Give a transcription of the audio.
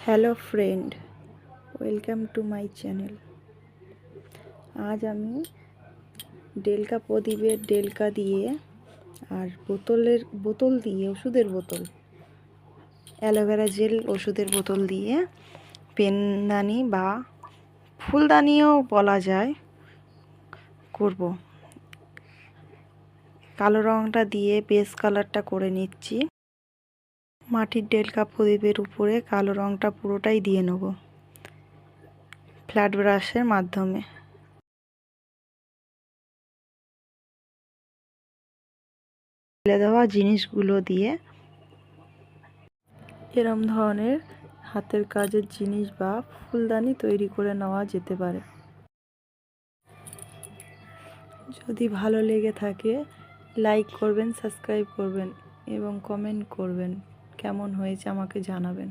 Hello friend, welcome to my channel. আজ আমি ডেলকা প্রদীপের ডেলকা দিয়ে আর বোতল দিয়ে ওষুধের বোতল, অ্যালোভেরা জেল ওষুধের বোতল দিয়ে পেনদানি বা ফুলদানিও বলা যায় করব। কালো রঙটা দিয়ে বেস কালারটা করে নিচ্ছি। মাটির ডেলকা প্রদীপের উপরে কালো রঙটা পুরোটাই দিয়ে নেব ফ্ল্যাট ব্রাশের মাধ্যমে। ফেলে দেওয়া জিনিসগুলো দিয়ে এরম ধরনের হাতের কাজের জিনিস বা ফুলদানি তৈরি করে নেওয়া যেতে পারে। যদি ভালো লেগে থাকে লাইক করবেন, সাবস্ক্রাইব করবেন এবং কমেন্ট করবেন। কেমন হয়েছে আমাকে জানাবেন।